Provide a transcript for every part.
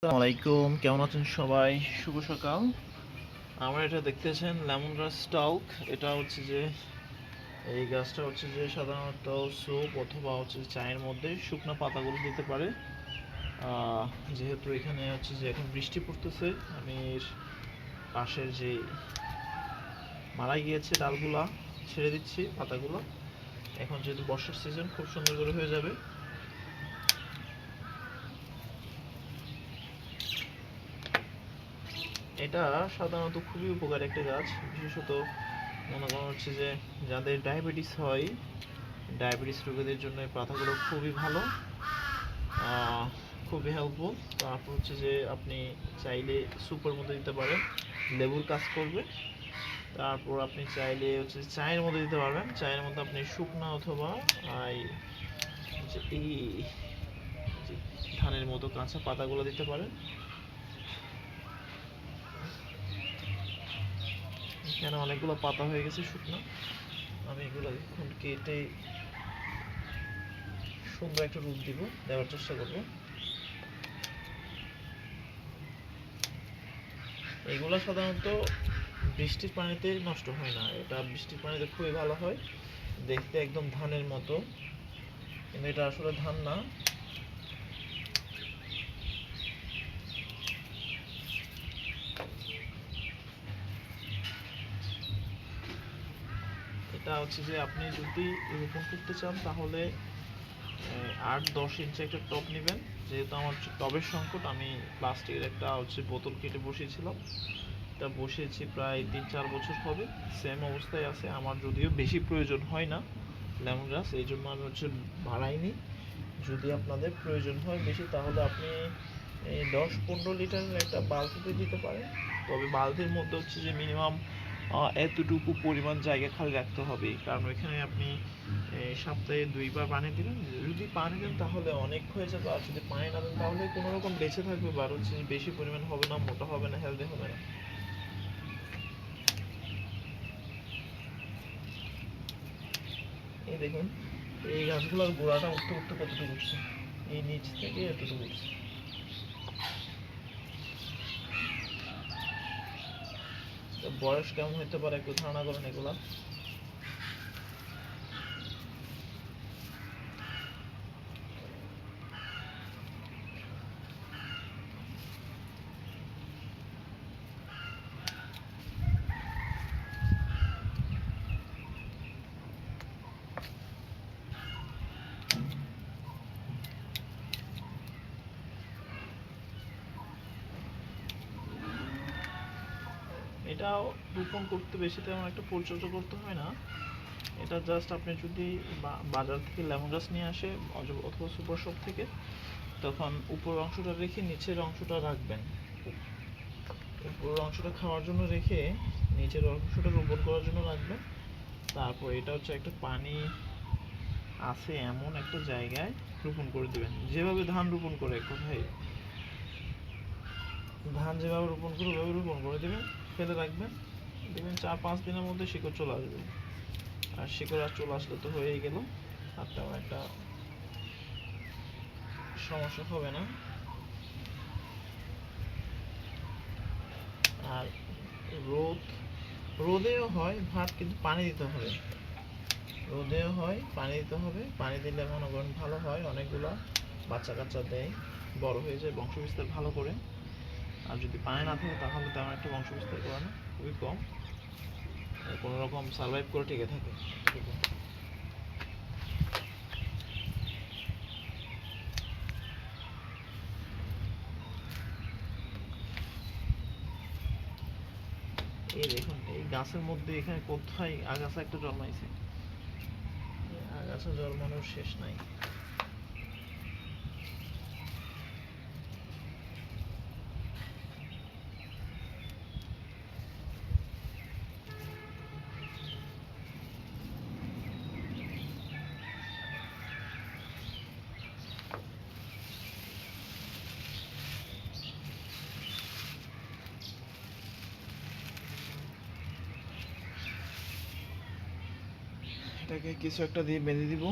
আসসালামু আলাইকুম, কেমন আছেন সবাই? শুভ সকাল। আমরা এটা দেখতেছেন লেমন গ্রাস স্টাউক। এটা হচ্ছে যে এই গাছটা হচ্ছে যে সাধারণত স্যুপ অথবা হচ্ছে চায়ের মধ্যে শুকনো পাতাগুলো দিতে পারে। আহ, যেহেতু এখানে হচ্ছে যে এখন বৃষ্টি পড়তেছে, আমি এর পাশের যে মারা গিয়েছে ডালগুলা ছেড়ে দিচ্ছি পাতাগুলো। এখন যেহেতু বর্ষার সিজন, খুব সুন্দর করে হয়ে যাবে। এটা সাধারণত খুবই উপকারী একটা গাছ, বিশেষত মনে করা হচ্ছে যে যাদের ডায়াবেটিস হয়, ডায়াবেটিস রোগীদের জন্য এই পাতাগুলো খুবই ভালো, খুবই হেল্পফুল। তারপর হচ্ছে যে আপনি চাইলে স্যুপের মধ্যে দিতে পারেন, লেবুর কাজ করবে। তারপর আপনি চাইলে হচ্ছে চায়ের মধ্যে দিতে পারবেন, চায়ের মধ্যে আপনি শুকনা অথবা এই যে এই যে ধানের মতো কাঁচা পাতাগুলো দিতে পারেন। এখানে অনেকগুলো পাতা হয়ে গেছে শুকনো, আমি এগুলো এখন কেটে সুন্দর একটা রূপ দিব, দেওয়ার চেষ্টা করব। এগুলো সাধারণত বৃষ্টির পানিতে নষ্ট হয় না, এটা বৃষ্টির পানিতে খুবই ভালো হয়, দেখতে একদম ধানের মতো, কিন্তু এটা আসলে ধান না। এটা হচ্ছে যে আপনি যদি রোপণ করতে চান তাহলে 8-10 ইঞ্চি একটা টব নেবেন। যেহেতু আমার টবের সংকট, আমি প্লাস্টিকের একটা হচ্ছে বোতল কেটে বসিয়েছিলাম। এটা বসিয়েছি প্রায় 3-4 বছর হবে, সেম অবস্থায় আছে। আমার যদিও বেশি প্রয়োজন হয় না লেমন গ্রাস, এই জন্য আমি হচ্ছে বাড়াইনি। যদি আপনাদের প্রয়োজন হয় বেশি, তাহলে আপনি এই 10-15 লিটারের একটা বালতিতে দিতে পারেন। তবে বালতির মধ্যে হচ্ছে যে মিনিমাম এতটুকু পরিমাণ জায়গা খালি রাখতে হবে, কারণ ওইখানে আপনি সপ্তাহে 2 বার পানি দিবেন। যদি পানি দেন তাহলে অনেক হয়ে যাবে, আর যদি পানি না দেন তাহলে কোনো রকম বেঁচে থাকবে, বা হচ্ছে বেশি পরিমাণ হবে না, মোটা হবে না, হেলদি হবে না। এই দেখুন, এই গাছগুলোর গোড়াটা উঠতে উঠতে কতটুকু উঠছে, এই নিচ থেকে এতটুকু উঠছে। তো বয়স কেমন হতে পারে একটু ধারণা করেন এগুলা? এটাও রোপণ করতে বেশি তেমন একটা পরিচর্যা করতে হয় না। এটা জাস্ট আপনি যদি বাজার থেকে লেমন গ্রাস নিয়ে আসে অথবা সুপার শপ থেকে, তখন উপরের অংশটা রেখে নিচের অংশটা রাখবেন। উপরের অংশটা খাওয়ার জন্য রেখে নিচের অংশটা রোপণ করার জন্য রাখবেন। তারপর এটা হচ্ছে একটা পানি আছে এমন একটা জায়গায় রোপণ করে দিবেন, যেভাবে ধান রোপণ করে, কোথায় ধান যেভাবে রোপণ করে ওইভাবে রোপণ করে দেবেন, ফেলে রাখবেন। দেখবেন 4-5 দিনের মধ্যে শিকড় চলে আসবে। আর শিকড় আর চলে আসলে তো হয়েই গেল, আর তেমন একটা সমস্যা হবে না। আর রোদ রোদেও হয় ভাত, কিন্তু পানি দিতে হবে। রোদেও হয়, পানি দিতে হবে। পানি দিলে মনে করেন ভালো হয়, অনেকগুলো বাচ্চা কাচ্চা দেয়, বড় হয়ে যায়, বংশ বিস্তার ভালো করে। আর যদি পানি না থাকে তাহলে তেমন একটা বংশ বিস্তার করে না, খুবই কম, কোনো রকম সার্ভাইভ করে টিকে থাকে। এই দেখুন, এই গাছের মধ্যে এখানে কোথায় আগাছা একটা জন্মাইছে, আগাছা জন্মানোর শেষ নাই। এটাকে কিছু একটা দিয়ে বেঁধে দিব।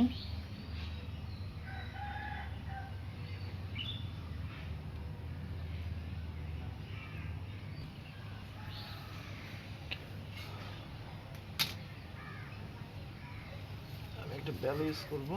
একটা বেল ইউজ করবো।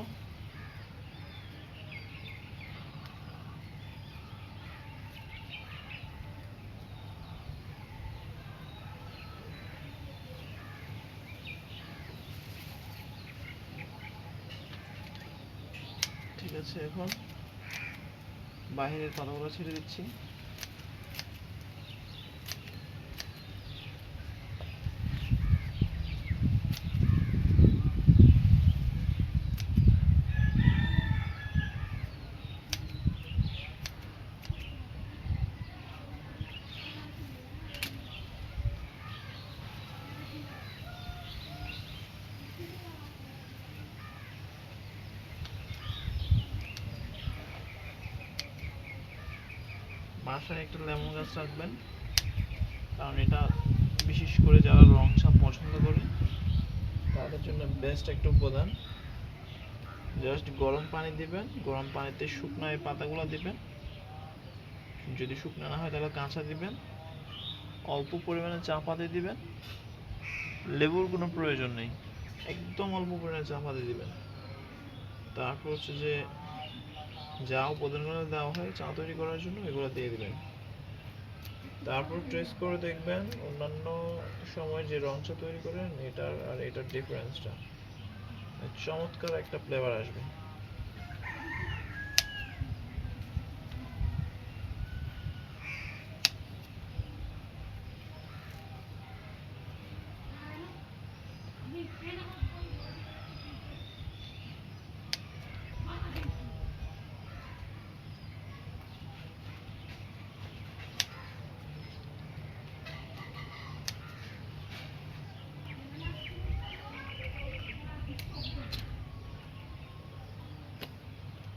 ঠিক আছে, এখন বাহিরের পাতাগুলো ছেড়ে দিচ্ছি। বাসায় একটা লেমন গাছ রাখবেন, কারণ এটা বিশেষ করে যারা রং ছাপ পছন্দ করে তাদের জন্য বেস্ট একটা উপাদান। জাস্ট গরম পানি দিবেন, গরম পানিতে শুকনো এই পাতাগুলো দিবেন, যদি শুকনো না হয় তাহলে কাঁচা দিবেন, অল্প পরিমাণে চা পাতা দিবেন, লেবুর কোনো প্রয়োজন নেই, একদম অল্প পরিমাণে চা পাতা দিবেন। তারপর হচ্ছে যে যা উপাদানগুলো দেওয়া হয় চা তৈরি করার জন্য এগুলো দিয়ে দিবেন। তারপর ট্রেস করে দেখবেন অন্যান্য সময় যে রং চা তৈরি করেন এটার আর এটার ডিফারেন্সটা, চমৎকার একটা ফ্লেভার আসবে।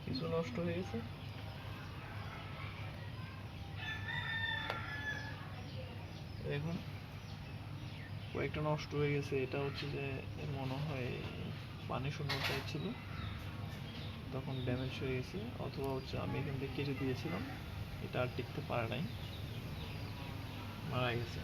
কিছু নষ্ট হয়ে গেছে, দেখুন কয়েকটা নষ্ট হয়ে গেছে। এটা হচ্ছে যে মনে হয় পানি শূন্যতায় ছিল, তখন ড্যামেজ হয়ে গেছে, অথবা হচ্ছে আমি এখান থেকে কেটে দিয়েছিলাম, এটা আর টিকতে পারে নাই, মারা গেছে।